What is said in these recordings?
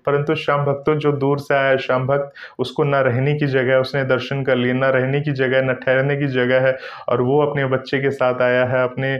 परंतु श्याम भक्त तो जो दूर से आया श्याम भक्त, उसको ना रहने की जगह, उसने दर्शन कर लिए, ना रहने की जगह, ना ठहरने की जगह है, और वो अपने बच्चे के साथ आया है अपने।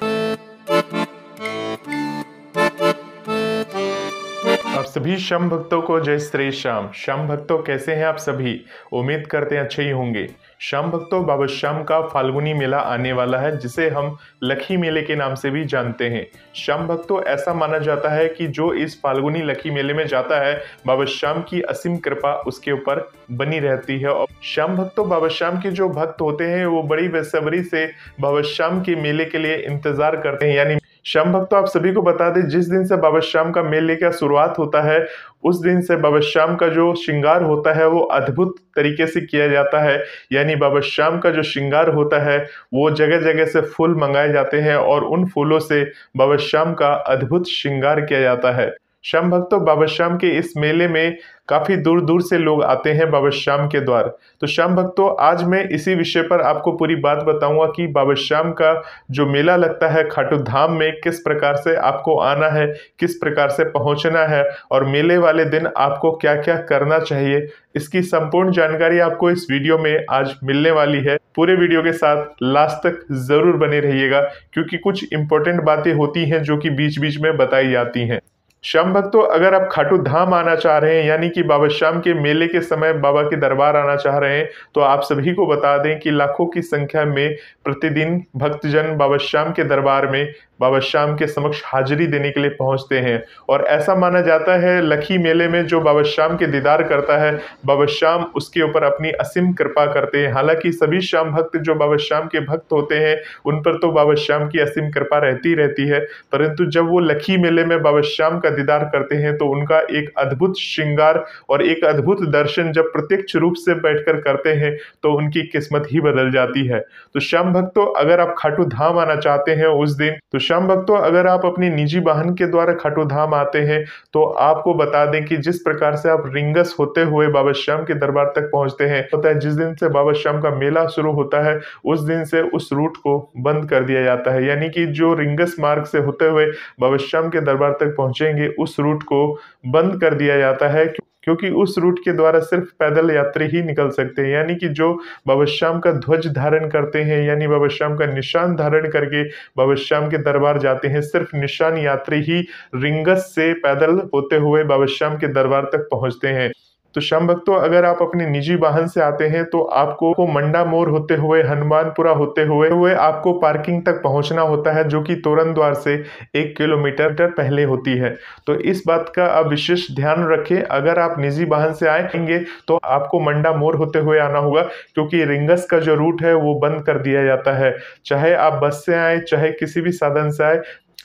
आप सभी श्याम भक्तों को जय श्री श्याम। श्याम भक्तों कैसे हैं आप सभी? उम्मीद करते हैं अच्छे ही होंगे। श्याम भक्तों, बाबा श्याम का फाल्गुनी मेला आने वाला है, जिसे हम लखी मेले के नाम से भी जानते हैं। श्याम भक्तों, ऐसा माना जाता है कि जो इस फाल्गुनी लखी मेले में जाता है, बाबा श्याम की असीम कृपा उसके ऊपर बनी रहती है। और श्याम भक्तों, बाबा श्याम के जो भक्त होते हैं वो बड़ी बेसब्री से बाबा श्याम के मेले के लिए इंतजार करते हैं। यानी श्याम भक्तों, आप सभी को बता दें, जिस दिन से बाबा श्याम का मेले का शुरुआत होता है, उस दिन से बाबा श्याम का जो श्रृंगार होता है वो अद्भुत तरीके से किया जाता है। यानी बाबा श्याम का जो श्रृंगार होता है वो जगह जगह से फूल मंगाए जाते हैं और उन फूलों से बाबा श्याम का अद्भुत श्रृंगार किया जाता है। श्याम भक्तों, बाबा श्याम के इस मेले में काफी दूर दूर से लोग आते हैं बाबा श्याम के द्वार। तो श्याम भक्तों, आज मैं इसी विषय पर आपको पूरी बात बताऊंगा कि बाबा श्याम का जो मेला लगता है खाटू धाम में, किस प्रकार से आपको आना है, किस प्रकार से पहुंचना है, और मेले वाले दिन आपको क्या क्या करना चाहिए। इसकी संपूर्ण जानकारी आपको इस वीडियो में आज मिलने वाली है। पूरे वीडियो के साथ लास्ट तक जरूर बने रहिएगा, क्योंकि कुछ इंपॉर्टेंट बातें होती हैं जो कि बीच बीच में बताई जाती हैं। श्याम भक्तों, अगर आप खाटू धाम आना चाह रहे हैं, यानी कि बाबा श्याम के मेले के समय बाबा के दरबार आना चाह रहे हैं, तो आप सभी को बता दें कि लाखों की संख्या में प्रतिदिन भक्तजन बाबा श्याम के दरबार में बाबा श्याम के समक्ष हाजिरी देने के लिए पहुंचते हैं। और ऐसा माना जाता है, लखी मेले में जो बाबा श्याम के दीदार करता है, बाबा श्याम उसके ऊपर अपनी असीम कृपा करते हैं। हालांकि सभी श्याम भक्त जो बाबा श्याम के भक्त होते हैं, उन पर तो बाबा श्याम की असीम कृपा रहती है, परंतु जब वो लखी मेले में बाबा श्याम का दीदार करते हैं तो उनका एक अद्भुत श्रृंगार और एक अद्भुत दर्शन जब प्रत्यक्ष रूप से बैठकर करते हैं तो उनकी किस्मत ही बदल जाती है। तो श्याम भक्तों, अगर आप खाटू धाम आना चाहते हैं उस दिन, तो श्याम भक्तों, अगर आप अपनी निजी वाहन के द्वारा खाटू धाम आते हैं तो आपको बता दें कि जिस प्रकार से आप रिंगस होते हुए बाबा श्याम के दरबार तक पहुंचते हैं, होता है जिस दिन से बाबा श्याम का मेला शुरू होता है उस दिन से उस रूट को बंद कर दिया जाता है। यानी कि जो रिंगस मार्ग से होते हुए बाबा श्याम के दरबार तक पहुंचेंगे, उस रूट को बंद कर दिया जाता है, क्योंकि उस रूट के द्वारा सिर्फ पैदल यात्री ही निकल सकते हैं। यानी कि जो बाबा श्याम का ध्वज धारण करते हैं, यानी बाबा श्याम का निशान धारण करके बाबा श्याम के दरबार जाते हैं, सिर्फ निशान यात्री ही रिंगस से पैदल होते हुए बाबा श्याम के दरबार तक पहुंचते हैं। तो श्याम भक्तों, अगर आप अपने निजी वाहन से आते हैं तो आपको मंडा मोड़ होते हुए, हनुमानपुरा होते हुए आपको पार्किंग तक पहुंचना होता है, जो कि तोरण द्वार से 1 किलोमीटर पहले होती है। तो इस बात का आप विशेष ध्यान रखें। अगर आप निजी वाहन से आएंगे तो आपको मंडा मोड़ होते हुए आना होगा, क्योंकि रिंगस का जो रूट है वो बंद कर दिया जाता है। चाहे आप बस से आए, चाहे किसी भी साधन से आए,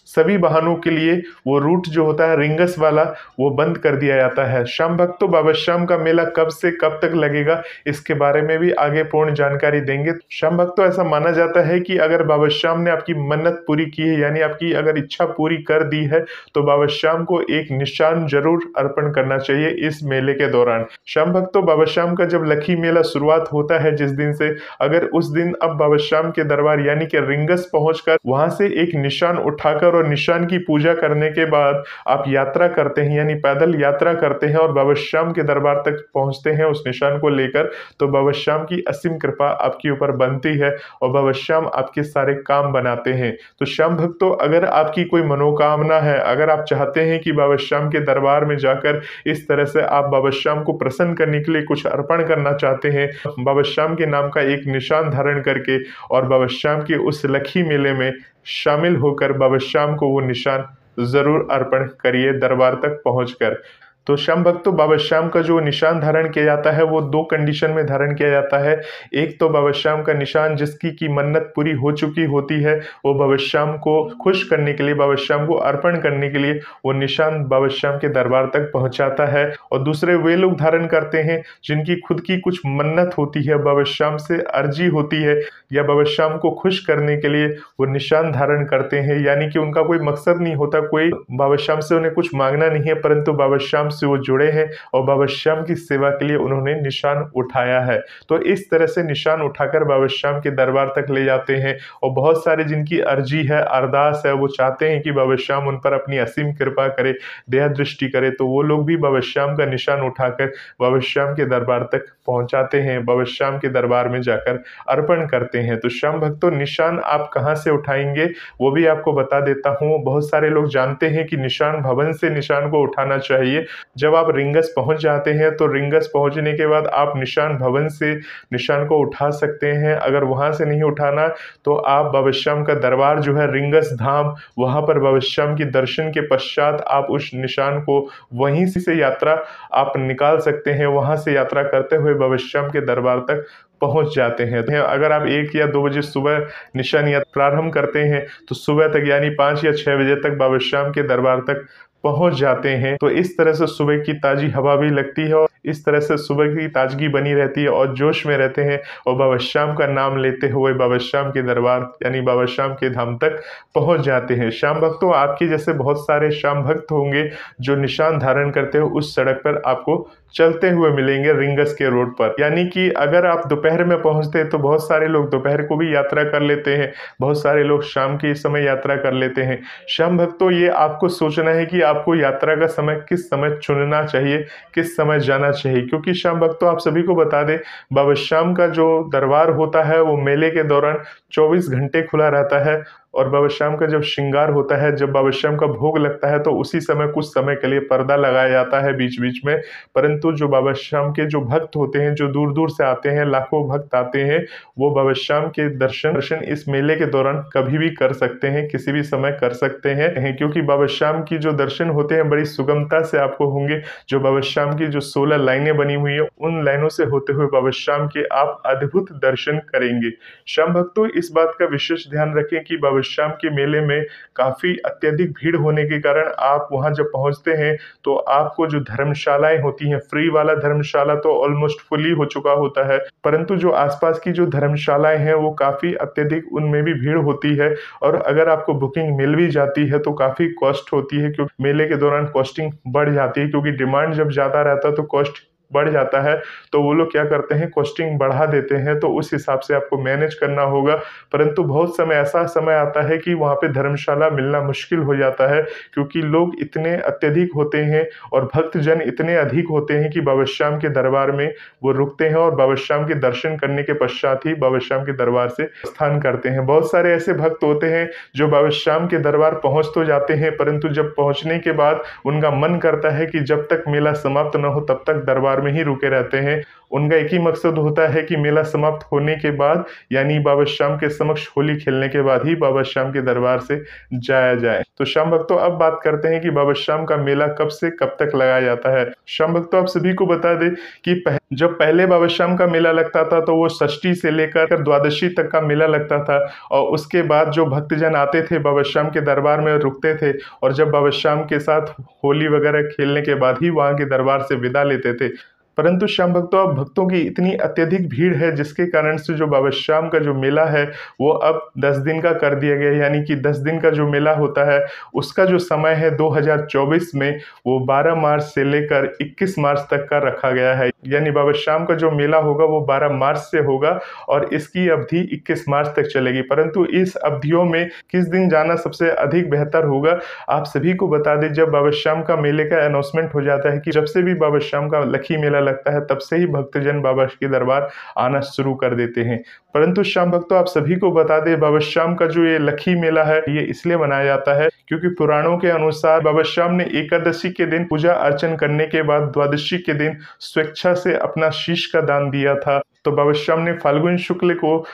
सभी वाहनों के लिए वो रूट जो होता है रिंगस वाला, वो बंद कर दिया जाता है। श्याम भक्तों, बाबा श्याम का मेला कब से कब तक लगेगा, इसके बारे में भी आगे पूर्ण जानकारी देंगे। श्याम भक्तों, ऐसा माना जाता है कि अगर बाबा श्याम ने आपकी मन्नत पूरी की है, यानी आपकी अगर इच्छा पूरी कर दी है, तो बाबा श्याम को एक निशान जरूर अर्पण करना चाहिए इस मेले के दौरान। श्याम भक्तों, बाबा श्याम का जब लखी मेला शुरुआत होता है जिस दिन से, अगर उस दिन अब बाबा श्याम के दरबार यानी कि रिंगस पहुंचकर वहां से एक निशान उठाकर और निशान की पूजा करने के बाद आप यात्रा करते हैं, यानी पैदल यात्रा करते हैं और बाबा श्याम के दरबार तक पहुंचते हैं उस निशान को लेकर, तो बाबा श्याम की असीम कृपा आपके ऊपर बनती है और बाबा श्याम आपके सारे काम बनाते हैं। तो श्याम भक्तों, अगर आपकी कोई मनोकामना है, अगर आप चाहते हैं कि बाबा श्याम के दरबार में जाकर इस तरह से आप बाबा श्याम को प्रसन्न करने के लिए कुछ अर्पण करना चाहते हैं, बाबा श्याम के नाम का एक निशान धारण करके और बाबा श्याम के उस लखी मेले में शामिल होकर बाबा श्याम को वो निशान जरूर अर्पण करिए दरबार तक पहुंचकर। तो श्याम भक्तों, बाबा श्याम का जो निशान धारण किया जाता है वो 2 कंडीशन में धारण किया जाता है। एक तो बाबा श्याम का निशान जिसकी की मन्नत पूरी हो चुकी होती है, वो बाबा श्याम को खुश करने के लिए, बाबा श्याम को अर्पण करने के लिए वो निशान बाबा श्याम के दरबार तक पहुंचाता है। और दूसरे वे लोग धारण करते हैं जिनकी खुद की कुछ मन्नत होती है, बाबा श्याम से अर्जी होती है, या बाबा श्याम को खुश करने के लिए वो निशान धारण करते हैं। यानी कि उनका कोई मकसद नहीं होता, कोई बाबा श्याम से उन्हें कुछ मांगना नहीं है, परंतु बाबा श्याम से वो जुड़े हैं और बाबा श्याम की सेवा के लिए उन्होंने निशान उठाया है। तो इस तरह से निशान उठाकर बाबा श्याम के दरबार तक ले जाते हैं और बहुत सारे जिनकी अर्जी है, अरदास है, वो चाहते हैं कि बाबा श्याम उन पर अपनी असीम कृपा करे, दया दृष्टि करे, तो वो लोग भी बाबा श्याम का निशान उठाकर बाबा श्याम के दरबार तक पहुंचाते हैं, बाबा श्याम के दरबार में जाकर अर्पण करते हैं। तो श्याम भक्तों, निशान आप कहाँ से उठाएंगे वो भी आपको बता देता हूँ। बहुत सारे लोग जानते हैं कि निशान भवन से निशान को उठाना चाहिए। जब आप रिंगस पहुंच जाते हैं तो रिंगस पहुंचने के बाद आप निशान भवन से निशान को उठा सकते हैं। अगर वहां से नहीं उठाना तो आप बाबा श्याम का दरबार जो है रिंगस धाम, वहां पर बाबा श्याम के दर्शन के पश्चात आप उस निशान को वहीं से यात्रा आप निकाल सकते हैं। वहां से यात्रा करते हुए बाबा श्याम के दरबार तक पहुंच जाते हैं। अगर आप 1 या 2 बजे सुबह निशान यात्रा प्रारंभ करते हैं तो सुबह तक यानी 5 या 6 बजे तक बाबा श्याम के दरबार तक पहुंच जाते हैं। तो इस तरह से सुबह की ताजी हवा भी लगती है और इस तरह से सुबह की ताजगी बनी रहती है और जोश में रहते हैं और बाबा श्याम का नाम लेते हुए बाबा श्याम के दरबार यानी बाबा श्याम के धाम तक पहुंच जाते हैं। श्याम भक्तों, आपके जैसे बहुत सारे श्याम भक्त होंगे जो निशान धारण करते हो उस सड़क पर आपको चलते हुए मिलेंगे रिंगस के रोड पर। यानी कि अगर आप दोपहर में पहुंचते हैं तो बहुत सारे लोग दोपहर को भी यात्रा कर लेते हैं, बहुत सारे लोग शाम के समय यात्रा कर लेते हैं। श्याम भक्तों, ये आपको सोचना है कि आपको यात्रा का समय किस समय चुनना चाहिए, किस समय जाना चाहिए। क्योंकि श्याम भक्तों, आप सभी को बता दें, बाबा श्याम का जो दरबार होता है वो मेले के दौरान 24 घंटे खुला रहता है और बाबा श्याम का जब श्रृंगार होता है, जब बाबा श्याम का भोग लगता है तो उसी समय कुछ समय के लिए पर्दा लगाया जाता है बीच बीच में। परंतु जो बाबा श्याम के जो भक्त होते हैं, जो दूर दूर से आते हैं, लाखों भक्त आते हैं, वो बाबा श्याम के दर्शन इस मेले के दौरान कभी भी कर सकते हैं, किसी भी समय कर सकते हैं। क्योंकि बाबा श्याम की जो दर्शन होते हैं बड़ी सुगमता से आपको होंगे। जो बाबा श्याम की जो 16 लाइनें बनी हुई है उन लाइनों से होते हुए बाबा श्याम के आप अद्भुत दर्शन करेंगे। श्याम भक्तों, इस बात का विशेष ध्यान रखें कि बाबा श्याम के मेले में काफी अत्यधिक भीड़ होने के कारण आप वहां जब पहुंचते हैं तो आपको जो धर्मशालाएं होती हैं, फ्री वाला धर्मशाला तो ऑलमोस्ट फुली हो चुका होता है, परंतु जो आसपास की जो धर्मशालाएं हैं वो काफी अत्यधिक उनमें भी भीड़ होती है। और अगर आपको बुकिंग मिल भी जाती है तो काफी कॉस्ट होती है, क्योंकि मेले के दौरान कॉस्टिंग बढ़ जाती है। क्योंकि डिमांड जब ज्यादा रहता है तो कॉस्ट बढ़ जाता है, तो वो लोग क्या करते हैं, कॉस्टिंग बढ़ा देते हैं। तो उस हिसाब से आपको मैनेज करना होगा। परंतु बहुत समय ऐसा समय आता है कि वहाँ पे धर्मशाला मिलना मुश्किल हो जाता है, क्योंकि लोग इतने अत्यधिक होते हैं और भक्तजन इतने अधिक होते हैं कि बाबा श्याम के दरबार में वो रुकते हैं और बाबा श्याम के दर्शन करने के पश्चात ही बाबा श्याम के दरबार से प्रस्थान करते हैं। बहुत सारे ऐसे भक्त होते हैं जो बाबा श्याम के दरबार पहुंच तो जाते हैं, परंतु जब पहुंचने के बाद उनका मन करता है कि जब तक मेला समाप्त न हो तब तक दरबार में ही रुके रहते हैं। उनका एक ही मकसद होता है कि मेला समाप्त होने के बाद यानी बाबा श्याम के समक्ष होली खेलने के बाद ही बाबा श्याम के दरबार से जाया जाए। तो श्याम भक्तों, अब बात करते हैं कि बाबा श्याम का मेला कब से कब तक लगाया जाता है। श्याम भक्तों, आप सभी को बता दें कि जब पहले बाबा श्याम का मेला लगता था तो वो षष्ठी से लेकर द्वादशी तक का मेला लगता था और उसके बाद जो भक्तजन आते थे बाबा श्याम के दरबार में रुकते थे और जब बाबा श्याम के साथ होली वगैरह खेलने के बाद ही वहां के दरबार से विदा लेते थे। परंतु श्याम भक्तों, अब भक्तों की इतनी अत्यधिक भीड़ है जिसके कारण से जो बाबा श्याम का जो मेला है वो अब 10 दिन का कर दिया गया है। यानी कि 10 दिन का जो मेला होता है उसका जो समय है 2024 में वो 12 मार्च से लेकर 21 मार्च तक का रखा गया है। यानी बाबा श्याम का जो मेला होगा वो 12 मार्च से होगा और इसकी अवधि 21 मार्च तक चलेगी। परंतु इस अवधियों में किस दिन जाना सबसे अधिक बेहतर होगा, आप सभी को बता दें, जब बाबा श्याम का मेले का अनाउंसमेंट हो जाता है कि जब से भी बाबा श्याम का लखी मेला लगता है तब से ही भक्तजन बाबा के दरबार आना शुरू कर देते हैं। परंतु श्याम भक्तों, आप सभी को बता दें, बाबा श्याम का जो ये लखी मेला है ये इसलिए मनाया जाता है क्योंकि पुराणों के अनुसार बाबा श्याम ने एकादशी के दिन पूजा अर्चन करने के बाद द्वादशी के दिन स्वेच्छा से अपना शीश का दान दिया था। तो बाबा श्याम ने फाल्गुन शुक्ल को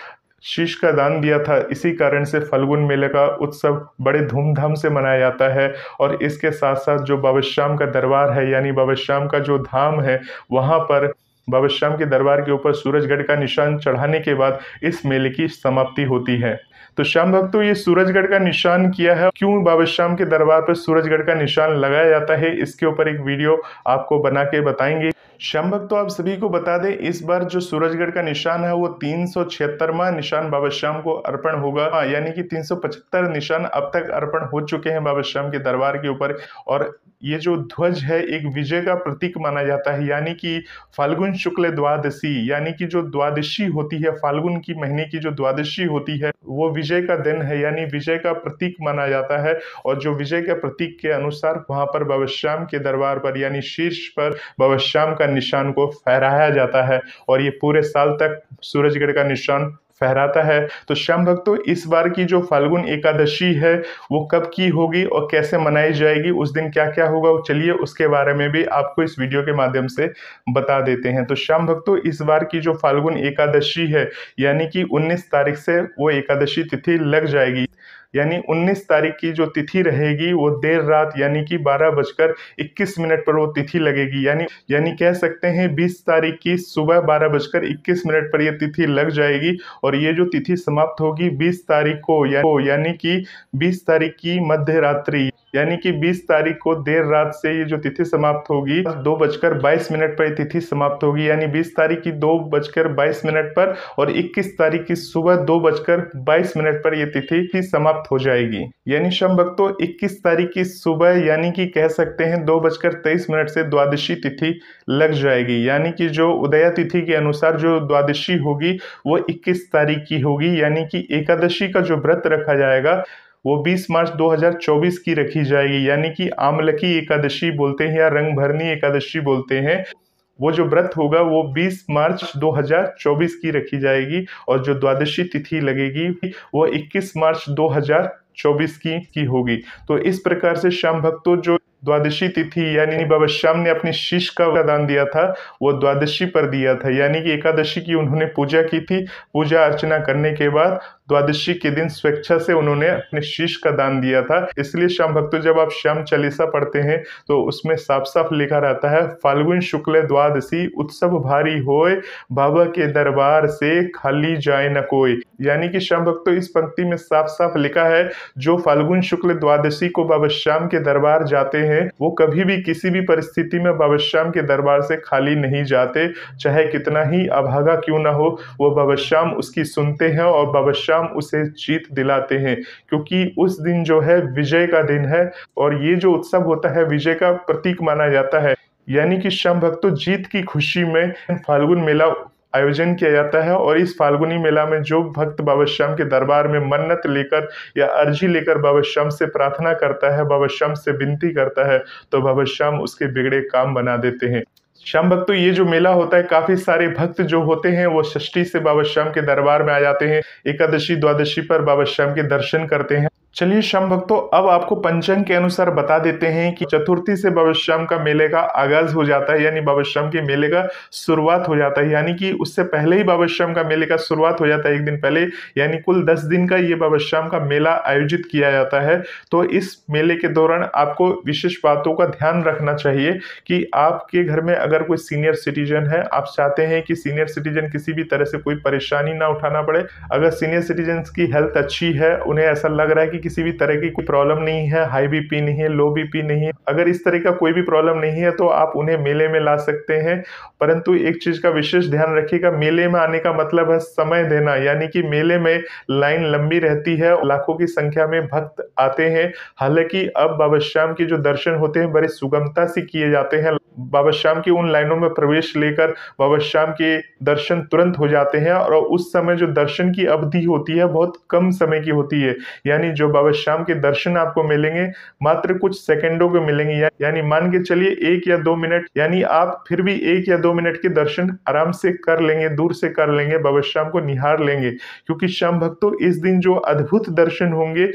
शीश का दान दिया था। इसी कारण से फाल्गुन मेले का उत्सव बड़े धूमधाम से मनाया जाता है। और इसके साथ साथ जो बाबा श्याम का दरबार है यानी बाबा श्याम का जो धाम है वहां पर बाबा श्याम के दरबार के ऊपर सूरजगढ़ का निशान चढ़ाने के बाद इस मेले की समाप्ति होती है। तो श्याम भक्तों, ये सूरजगढ़ का निशान किया है, क्यों बाबा श्याम के दरबार पर सूरजगढ़ का निशान लगाया जाता है, इसके ऊपर एक वीडियो आपको बना के बताएंगे। श्याम भक्तों, आप सभी को बता दें, इस बार जो सूरजगढ़ का निशान है वो 376वां निशान बाबा श्याम को अर्पण होगा। यानी कि 375 निशान अब तक अर्पण हो चुके हैं बाबा श्याम के दरबार के ऊपर। और ये जो ध्वज है एक विजय का प्रतीक माना जाता है, यानी कि फाल्गुन शुक्ल द्वादशी, यानी कि जो द्वादशी होती है, फाल्गुन की महीने की जो द्वादशी होती है वो विजय का दिन है, यानी विजय का प्रतीक माना जाता है। और जो विजय के प्रतीक के अनुसार वहां पर बाबा श्याम के दरबार पर यानी शीर्ष पर बाबा श्याम का निशान को फहराया जाता है और ये पूरे साल तक सूरजगढ़ का निशान फहराता है। तो श्याम भक्तों, इस बार की जो फाल्गुन एकादशी है वो कब की होगी और कैसे मनाई जाएगी, उस दिन क्या क्या होगा, चलिए उसके बारे में भी आपको इस वीडियो के माध्यम से बता देते हैं। तो श्याम भक्तों, इस बार की जो फाल्गुन एकादशी है यानी कि 19 तारीख से वो एकादशी तिथि लग जाएगी, यानी 19 तारीख की जो तिथि रहेगी वो देर रात यानी कि 12:21 पर वो तिथि लगेगी, यानी कह सकते हैं 20 तारीख की सुबह 12:21 पर ये तिथि लग जाएगी और ये जो तिथि समाप्त होगी 20 तारीख को, यानी कि 20 तारीख की मध्य रात्रि, यानी कि 20 तारीख को देर रात से ये जो तिथि समाप्त होगी 2:22 पर तिथि समाप्त होगी, यानी 20 तारीख की 2:22 पर और 21 तारीख की सुबह 2:22 पर ये तिथि समाप्त हो जाएगी। यानी श्याम भक्तों, 21 तारीख की सुबह यानी कि कह सकते हैं 2:23 से द्वादशी तिथि लग जाएगी, यानी कि जो उदया तिथि के अनुसार जो द्वादशी होगी वो 21 तारीख की होगी, यानी कि एकादशी का जो व्रत रखा जाएगा वो 20 मार्च 2024 की रखी जाएगी, यानी कि आमलकी एकादशी बोलते हैं या रंग भरनी एकादशी बोलते हैं। वो जो व्रत होगा वो 20 मार्च 2024 की रखी जाएगी और जो द्वादशी तिथि लगेगी वो 21 मार्च 2024 की होगी। तो इस प्रकार से श्याम भक्तों, जो द्वादशी तिथि यानी बाबा श्याम ने अपने शीश का दान दिया था वो द्वादशी पर दिया था, यानी कि एकादशी की उन्होंने पूजा की थी। पूजा अर्चना करने के बाद द्वादशी के दिन स्वेच्छा से उन्होंने अपने शीश का दान दिया था। इसलिए श्याम भक्तों, जब आप श्याम चालीसा पढ़ते हैं तो उसमें साफ साफ लिखा रहता है, फाल्गुन शुक्ल द्वादशी उत्सव भारी होए, बाबा के दरबार से खाली जाए न कोई। यानी कि श्याम भक्तों, इस पंक्ति में साफ साफ लिखा है जो फाल्गुन शुक्ल द्वादशी को बाबा श्याम के दरबार जाते हैं वो कभी भी किसी भी परिस्थिति में बाबा श्याम के दरबार से खाली नहीं जाते, चाहे कितना ही अभागा क्यों ना हो, वो बाबा श्याम उसकी सुनते हैं और बाबा श्याम उसे जीत दिलाते हैं, क्योंकि उस दिन जो है विजय का दिन है और ये जो उत्सव होता है विजय का प्रतीक माना जाता है। यानी कि श्याम भक्तों, जीत की खुशी में फाल्गुन मेला आयोजन किया जाता है और इस फाल्गुनी मेला में जो भक्त बाबा श्याम के दरबार में मन्नत लेकर या अर्जी लेकर बाबा श्याम से प्रार्थना करता है, बाबा श्याम से विनती करता है, तो बाबा श्याम उसके बिगड़े काम बना देते हैं। श्याम भक्तों, ये जो मेला होता है काफी सारे भक्त जो होते हैं वो षष्ठी से बाबा श्याम के दरबार में आ जाते हैं, एकादशी द्वादशी पर बाबा श्याम के दर्शन करते हैं। चलिए श्याम भक्तों, अब आपको पंचांग के अनुसार बता देते हैं कि चतुर्थी से बाबा श्याम का मेले का आगाज हो जाता है, यानी बाबा श्याम के मेले का शुरुआत हो जाता है, यानी कि उससे पहले ही बाबा श्याम का मेले का शुरुआत हो जाता है, एक दिन पहले, यानी कुल 10 दिन का ये बाबा श्याम का मेला आयोजित किया जाता है। तो इस मेले के दौरान आपको विशेष बातों का ध्यान रखना चाहिए कि आपके घर में अगर कोई सीनियर सिटीजन है, आप चाहते हैं कि सीनियर सिटीजन किसी भी तरह से कोई परेशानी ना उठाना पड़े। अगर सीनियर सिटीजन की हेल्थ अच्छी है, उन्हें ऐसा लग रहा है कि किसी भी तरह की कोई प्रॉब्लम नहीं है, हाई बीपी नहीं है, लो बीपी नहीं है, अगर इस तरह का कोई भी प्रॉब्लम नहीं है तो आप उन्हें मेले में ला सकते हैं। परंतु एक चीज का विशेष ध्यान रखिएगा, मेले में आने का मतलब है समय देना, यानी कि मेले में लाइन लंबी रहती है, लाखों की संख्या में भक्त आते हैं। हालांकि अब बाबा श्याम के जो दर्शन होते हैं बड़े सुगमता से किए जाते हैं, बाबा श्याम की उन लाइनों में प्रवेश लेकर बाबा श्याम के दर्शन तुरंत हो जाते हैं और उस समय जो दर्शन की अवधि होती है बहुत कम समय की होती है, यानी जो बाबा श्याम के दर्शन आपको मिलेंगे मात्र कुछ सेकंडों के मिलेंगे, यानी मान के चलिए 1 या 2 मिनट, यानी आप फिर भी 1 या 2 मिनट के दर्शन आराम से कर लेंगे, दूर से कर लेंगे, बाबा श्याम को निहार लेंगे। क्योंकि श्याम भक्तों, इस दिन जो अद्भुत दर्शन होंगे,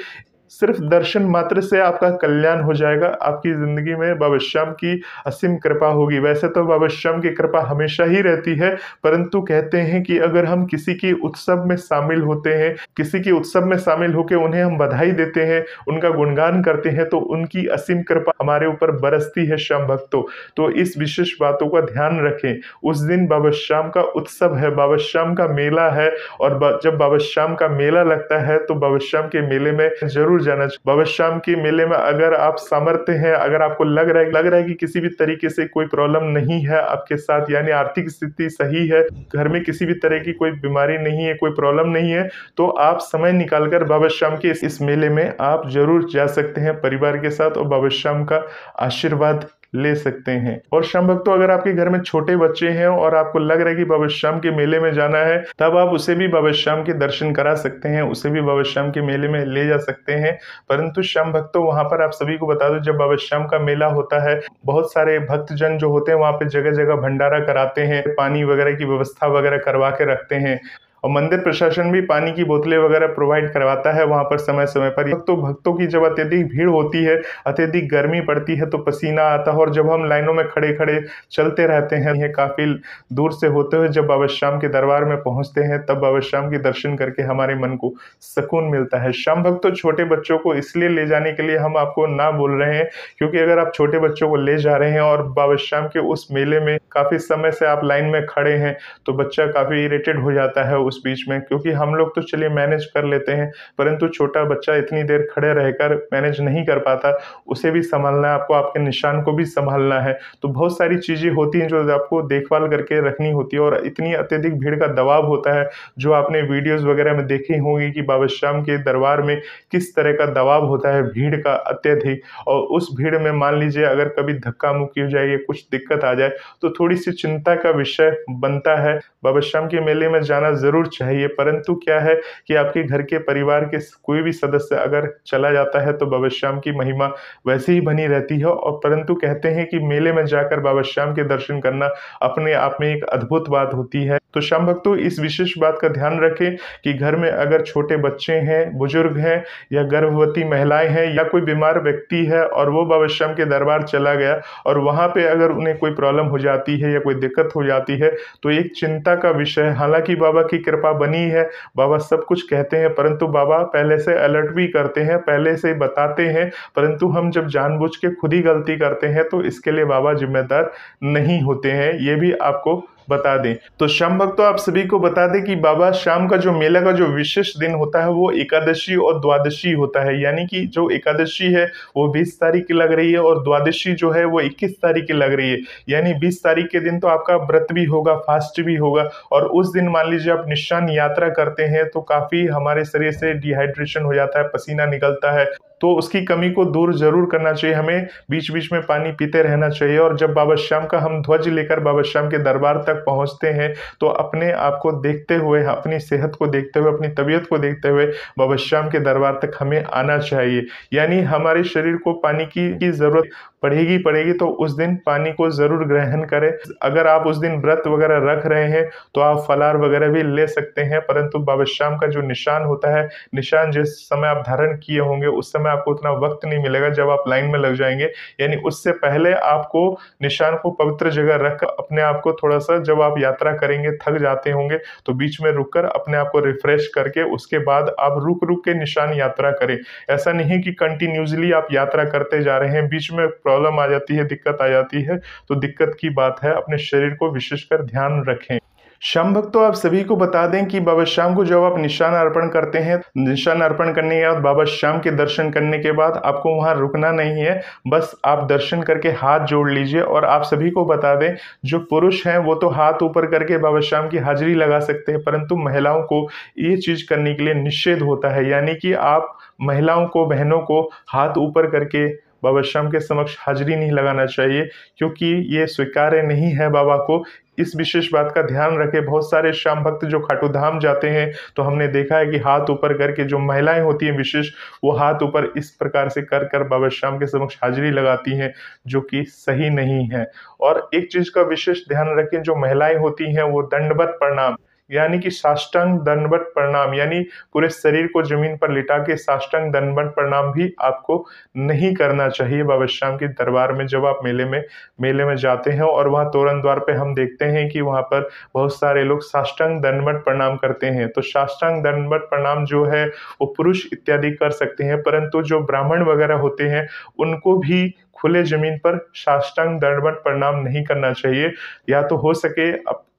सिर्फ दर्शन मात्र से आपका कल्याण हो जाएगा, आपकी जिंदगी में बाबा श्याम की असीम कृपा होगी। वैसे तो बाबा श्याम की कृपा हमेशा ही रहती है, परंतु कहते हैं कि अगर हम किसी के उत्सव में शामिल होते हैं, किसी के उत्सव में शामिल होकर उन्हें हम बधाई देते हैं, उनका गुणगान करते हैं, तो उनकी असीम कृपा हमारे ऊपर बरसती है श्याम भक्तों। तो इस विशेष बातों का ध्यान रखें। उस दिन बाबा श्याम का उत्सव है, बाबा श्याम का मेला है और जब बाबा श्याम का मेला लगता है तो बाबा श्याम के मेले में जरूर जरूर जाना चाहिए। बाबा श्याम के मेले में अगर आप सामर्थ्य है, अगर आपको लग रहा है कि किसी भी तरीके से कोई प्रॉब्लम नहीं है आपके साथ, यानी आर्थिक स्थिति सही है, घर में किसी भी तरह की कोई बीमारी नहीं है, कोई प्रॉब्लम नहीं है, तो आप समय निकालकर बाबा श्याम के इस मेले में आप जरूर जा सकते हैं परिवार के साथ और बाबा श्याम का आशीर्वाद ले सकते हैं। और श्याम भक्तों, अगर आपके घर में छोटे बच्चे हैं और आपको लग रहा है कि बाबा श्याम के मेले में जाना है, तब आप उसे भी बाबा श्याम के दर्शन करा सकते हैं, उसे भी बाबा श्याम के मेले में ले जा सकते हैं। परंतु श्याम भक्तों, वहां पर आप सभी को बता दो, जब बाबा श्याम का मेला होता है, बहुत सारे भक्तजन जो होते हैं वहां पे जगह जगह भंडारा कराते हैं, पानी वगैरह की व्यवस्था वगैरह करवा के रखते हैं, और मंदिर प्रशासन भी पानी की बोतलें वगैरह प्रोवाइड करवाता है वहां पर समय समय पर। तो भक्तों की जब अत्यधिक भीड़ होती है, अत्यधिक गर्मी पड़ती है, तो पसीना आता है, और जब हम लाइनों में खड़े खड़े चलते रहते हैं, ये काफी दूर से होते हुए जब बाबा श्याम के दरबार में पहुंचते हैं, तब बाबा श्याम के दर्शन करके हमारे मन को सुकून मिलता है। श्याम भक्तों, छोटे बच्चों को इसलिए ले जाने के लिए हम आपको ना बोल रहे हैं, क्योंकि अगर आप छोटे बच्चों को ले जा रहे हैं और बाबा श्याम के उस मेले में काफी समय से आप लाइन में खड़े हैं, तो बच्चा काफी इरिटेट हो जाता है उस बीच में, क्योंकि हम लोग तो चलिए मैनेज कर लेते हैं, परंतु छोटा बच्चा इतनी देर खड़े रहकर मैनेज नहीं कर पाता, उसे भी संभालना है आपको, आपके निशान को भी संभालना है। तो बहुत सारी चीजें होती हैं जो आपको देखभाल करके रखनी होती है, और इतनी अत्यधिक भीड़ का दबाव होता है, जो आपने वीडियोस वगैरह में देखी होंगी कि बाबा श्याम के दरबार में किस तरह का दबाव होता है, भीड़ का अत्यधिक। और उस भीड़ में मान लीजिए अगर कभी धक्का मुक्की हो जाए, कुछ दिक्कत आ जाए, तो थोड़ी सी चिंता का विषय बनता है। बाबा श्याम के मेले में जाना जरूर चाहिए, परंतु क्या है कि आपके घर के परिवार के कोई भी सदस्य अगर चला जाता है, तो बाबा श्याम की महिमा वैसे ही बनी रहती है। और परंतु कहते हैं कि मेले में जाकर बाबा श्याम के दर्शन करना अपने आप में एक अद्भुत बात होती है। तो श्याम भक्तों, इस विशेष बात का ध्यान रखें कि घर में अगर छोटे बच्चे हैं, बुजुर्ग हैं, या गर्भवती महिलाएं हैं, या कोई बीमार व्यक्ति है और वो बाबा श्याम के दरबार चला गया, और वहां पे अगर उन्हें कोई प्रॉब्लम हो जाती है या कोई दिक्कत हो जाती है, तो एक चिंता का विषय है। हालांकि बाबा की कृपा बनी है, बाबा सब कुछ कहते हैं, परंतु बाबा पहले से अलर्ट भी करते हैं, पहले से बताते हैं, परंतु हम जब जानबूझ के खुद ही गलती करते हैं, तो इसके लिए बाबा जिम्मेदार नहीं होते हैं, ये भी आपको बता दें। तो श्याम भक्तों, आप सभी को बता दें कि बाबा श्याम का जो मेला का जो विशेष दिन होता है, वो एकादशी और द्वादशी होता है। यानी कि जो एकादशी है वो 20 तारीख की लग रही है, और द्वादशी जो है वो 21 तारीख की लग रही है। यानी 20 तारीख के दिन तो आपका व्रत भी होगा, फास्ट भी होगा, और उस दिन मान लीजिए आप निशान यात्रा करते हैं, तो काफी हमारे शरीर से डिहाइड्रेशन हो जाता है, पसीना निकलता है, तो उसकी कमी को दूर जरूर करना चाहिए। हमें बीच बीच में पानी पीते रहना चाहिए। और जब बाबा श्याम का हम ध्वज लेकर बाबा श्याम के दरबार तक पहुंचते हैं, तो अपने आप को देखते हुए, अपनी सेहत को देखते हुए, अपनी तबीयत को देखते हुए बाबा श्याम के दरबार तक हमें आना चाहिए। यानी हमारे शरीर को पानी की जरूरत पड़ेगी, तो उस दिन पानी को जरूर ग्रहण करें। अगर आप उस दिन व्रत वगैरह रख रहे हैं, तो आप फलार वगैरह भी ले सकते हैं, परंतु बाबा श्याम का जो निशान होता है, निशान जिस समय आप धारण किए होंगे, उस समय आपको उतना वक्त नहीं मिलेगा जब आप लाइन में लग जाएंगे। यानी उससे पहले आपको निशान को पवित्र जगह रख अपने आप को थोड़ा सा, जब आप यात्रा करेंगे थक जाते होंगे, तो बीच में रुककर अपने आप को रिफ्रेश करके उसके बाद आप रुक रुक के निशान यात्रा करें। ऐसा नहीं कि कंटिन्यूसली आप यात्रा करते जा रहे हैं, बीच में प्रॉब्लम आ जाती है, दिक्कत आ जाती है, तो दिक्कत की बात है। अपने शरीर को विशेषकर ध्यान रखें। श्याम भक्तों, आप सभी को बता दें कि बाबा श्याम को जब आप निशान अर्पण करते हैं, निशान अर्पण करने के बाद बाबा श्याम के दर्शन करने के बाद आपको वहां रुकना नहीं है, बस आप दर्शन करके हाथ जोड़ लीजिए। और आप सभी को बता दें, जो पुरुष हैं वो तो हाथ ऊपर करके बाबा श्याम की हाजिरी लगा सकते हैं, परंतु महिलाओं को ये चीज करने के लिए निषेध होता है। यानी कि आप महिलाओं को, बहनों को हाथ ऊपर करके बाबा श्याम के समक्ष हाजिरी नहीं लगाना चाहिए, क्योंकि ये स्वीकार्य नहीं है बाबा को। इस विशेष बात का ध्यान रखें। बहुत सारे श्याम भक्त जो खाटू धाम जाते हैं, तो हमने देखा है कि हाथ ऊपर करके जो महिलाएं होती हैं विशेष, वो हाथ ऊपर इस प्रकार से कर कर बाबा श्याम के समक्ष हाजिरी लगाती हैं, जो कि सही नहीं है। और एक चीज का विशेष ध्यान रखें, जो महिलाएं होती हैं वो दंडवत प्रणाम, यानी कि साष्टांग दंडवत प्रणाम, यानी पूरे शरीर को जमीन पर लिटा के साष्टांग दंडवत प्रणाम भी आपको नहीं करना चाहिए बाबा श्याम के दरबार में जब आप मेले में जाते हैं। और वहाँ तोरण द्वार पे हम देखते हैं कि वहाँ पर बहुत सारे लोग साष्टांग दंडवत प्रणाम करते हैं। तो साष्टांग दंडवत प्रणाम जो है वो पुरुष इत्यादि कर सकते हैं, परंतु जो ब्राह्मण वगैरह होते हैं उनको भी खुले जमीन पर साष्टांग दंडवत प्रणाम नहीं करना चाहिए। या तो हो सके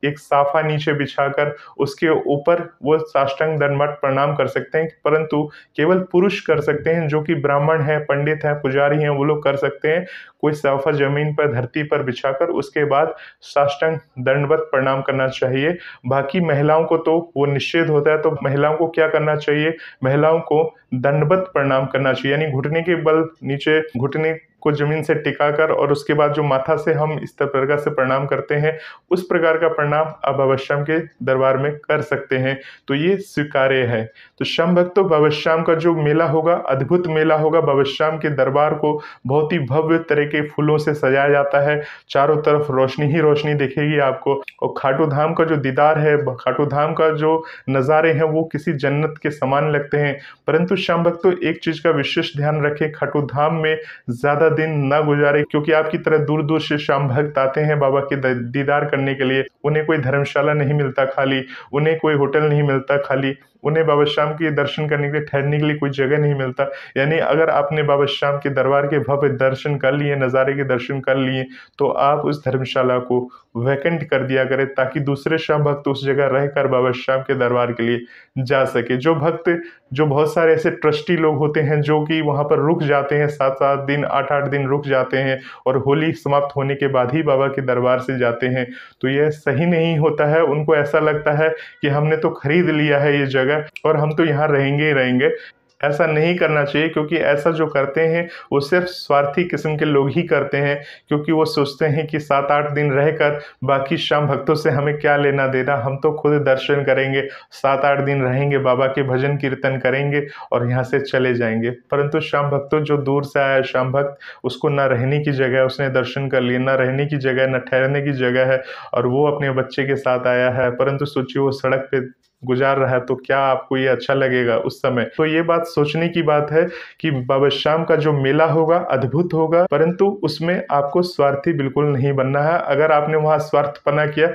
एक साफा नीचे बिछाकर उसके ऊपर वो साष्टांग दंडवत प्रणाम कर सकते हैं, परंतु केवल पुरुष कर सकते हैं, जो कि ब्राह्मण है, पंडित है, पुजारी हैं, वो लोग कर सकते हैं। कोई साफा जमीन पर धरती पर बिछाकर उसके बाद साष्टांग दंडवत प्रणाम करना चाहिए। बाकी महिलाओं को तो वो निषेध होता है, तो महिलाओं को क्या करना चाहिए, महिलाओं को दंडवत प्रणाम करना चाहिए, यानी घुटने के बल नीचे घुटने को जमीन से टिकाकर और उसके बाद जो माथा से हम इस प्रकार से प्रणाम करते हैं, उस प्रकार का प्रणाम आप बाबा श्याम के दरबार में कर सकते हैं। तो ये स्वीकार्य है। तो श्याम भक्तों, बाबा श्याम का जो मेला होगा, अद्भुत मेला होगा। बाबा श्याम के दरबार को बहुत ही भव्य तरह के फूलों से सजाया जाता है, चारों तरफ रोशनी ही रोशनी दिखेगी आपको। और खाटू धाम का जो दीदार है, खाटू धाम का जो नज़ारे हैं, वो किसी जन्नत के समान लगते हैं। परंतु श्याम भक्तों, एक चीज का विशेष ध्यान रखें, खाटू धाम में ज्यादा दिन ना गुजारे, क्योंकि आपकी तरह दूर दूर से श्याम भक्त आते हैं बाबा के दीदार करने के लिए। उन्हें कोई धर्मशाला नहीं मिलता खाली, उन्हें कोई होटल नहीं मिलता खाली, उन्हें बाबा श्याम के दर्शन करने के लिए ठहरने के लिए कोई जगह नहीं मिलता। यानी अगर आपने बाबा श्याम के दरबार के भव्य दर्शन कर लिए, नज़ारे के दर्शन कर लिए, तो आप उस धर्मशाला को वैकेंट कर दिया करें, ताकि दूसरे श्याम भक्त उस जगह रहकर बाबा श्याम के दरबार के लिए जा सके। जो भक्त, जो बहुत सारे ऐसे ट्रस्टी लोग होते हैं जो कि वहाँ पर रुक जाते हैं, 7-7 दिन 8-8 दिन रुक जाते हैं और होली समाप्त होने के बाद ही बाबा के दरबार से जाते हैं, तो यह सही नहीं होता है। उनको ऐसा लगता है कि हमने तो खरीद लिया है ये जगह और हम तो यहाँ रहेंगे ही रहेंगे। ऐसा नहीं करना चाहिए, क्योंकि ऐसा जो करते हैं वो सिर्फ स्वार्थी किस्म के लोग ही करते हैं, क्योंकि वो सोचते हैं कि 7-8 दिन रहकर बाकी श्याम भक्तों से हमें क्या लेना देना, हम तो खुद दर्शन करेंगे, 7-8 दिन रहेंगे, बाबा के भजन कीर्तन करेंगे और यहाँ से चले जाएंगे। परंतु श्याम भक्तों, जो दूर से आया श्याम भक्त, उसको ना रहने की जगह, उसने दर्शन कर लिए, ना रहने की जगह, ना ठहरने की जगह है, और वो अपने बच्चे के साथ आया है, परंतु सोचिए वो सड़क पे गुजार रहा है, तो क्या आपको ये अच्छा लगेगा उस समय? तो ये बात सोचने की बात है कि बाबा श्याम का जो मेला होगा अद्भुत होगा, परंतु उसमें आपको स्वार्थी बिल्कुल नहीं बनना है। अगर आपने वहां स्वार्थपना किया,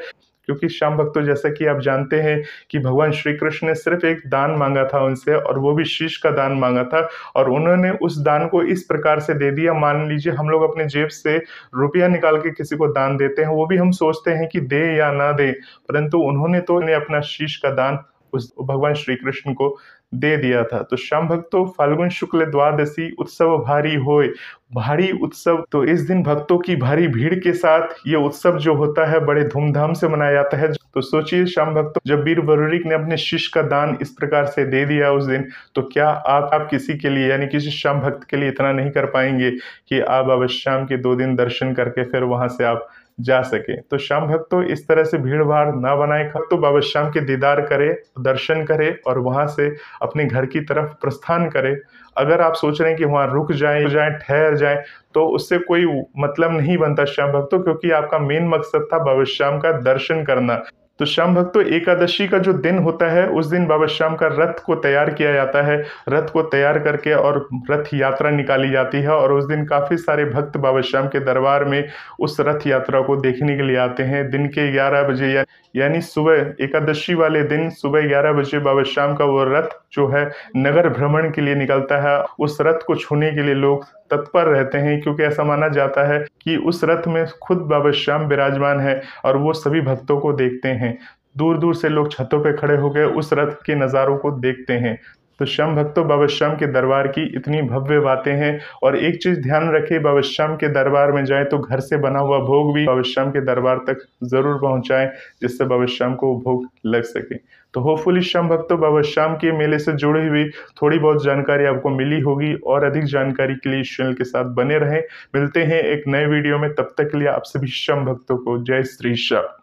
क्योंकि श्याम भक्तों, जैसा कि आप जानते हैं कि भगवान श्री कृष्ण ने सिर्फ एक दान मांगा था उनसे, और वो भी शीश का दान मांगा था, और उन्होंने उस दान को इस प्रकार से दे दिया। मान लीजिए हम लोग अपने जेब से रुपया निकाल के किसी को दान देते हैं, वो भी हम सोचते हैं कि दे या ना दे, परंतु उन्होंने तो अपना शीश का दान उस भगवान श्री कृष्ण को दे दिया था। तो श्याम भक्तों, फाल्गुन शुक्ल द्वादशी उत्सव भारी होय, भारी उत्सव। तो इस दिन भक्तों की भारी भीड़ के साथ ये उत्सव जो होता है बड़े धूमधाम से मनाया जाता है। तो सोचिए श्याम भक्तों, जब वीर वरुणिक ने अपने शिष्य का दान इस प्रकार से दे दिया उस दिन, तो क्या आप किसी के लिए, यानी किसी श्याम भक्त के लिए इतना नहीं कर पाएंगे कि आप बाबा श्याम के 2 दिन दर्शन करके फिर वहां से आप जा सके? तो श्याम भक्तों, इस तरह से भीड़ भाड़ ना बनाए, तो बाबा श्याम के दीदार करे, दर्शन करे और वहां से अपने घर की तरफ प्रस्थान करे। अगर आप सोच रहे हैं कि वहां रुक जाएं, ठहर जाएं, तो उससे कोई मतलब नहीं बनता श्याम भक्तों, क्योंकि आपका मेन मकसद था बाबा श्याम का दर्शन करना। तो श्याम भक्तों, एकादशी का जो दिन होता है, उस दिन बाबा श्याम का रथ को तैयार किया जाता है। रथ को तैयार करके और रथ यात्रा निकाली जाती है, और उस दिन काफी सारे भक्त बाबा श्याम के दरबार में उस रथ यात्रा को देखने के लिए आते हैं। दिन के 11 बजे, यानी सुबह एकादशी वाले दिन सुबह 11 बजे बाबा श्याम का वो रथ जो है नगर भ्रमण के लिए निकलता है। उस रथ को छूने के लिए लोग तत्पर रहते हैं, क्योंकि ऐसा माना जाता है कि उस रथ में खुद बाबा श्याम विराजमान है और वो सभी भक्तों को देखते हैं। दूर दूर से लोग छतों पे खड़े हो गए उस रथ के नज़ारों को देखते हैं। तो श्याम भक्तों, बाबा श्याम के दरबार की इतनी भव्य बातें हैं। और एक चीज ध्यान रखें, बाबा श्याम के दरबार में जाए तो घर से बना हुआ भोग भी बाबा श्याम के दरबार तक जरूर पहुंचाएं, जिससे बाबा श्याम को भोग लग सके। तो होपफुली श्याम भक्तों, बाबा श्याम के मेले से जुड़ी हुई थोड़ी बहुत जानकारी आपको मिली होगी, और अधिक जानकारी के लिए इस चैनल के साथ बने रहें। मिलते हैं एक नए वीडियो में, तब तक के लिए आप सभी श्याम भक्तों को जय श्री श्याम।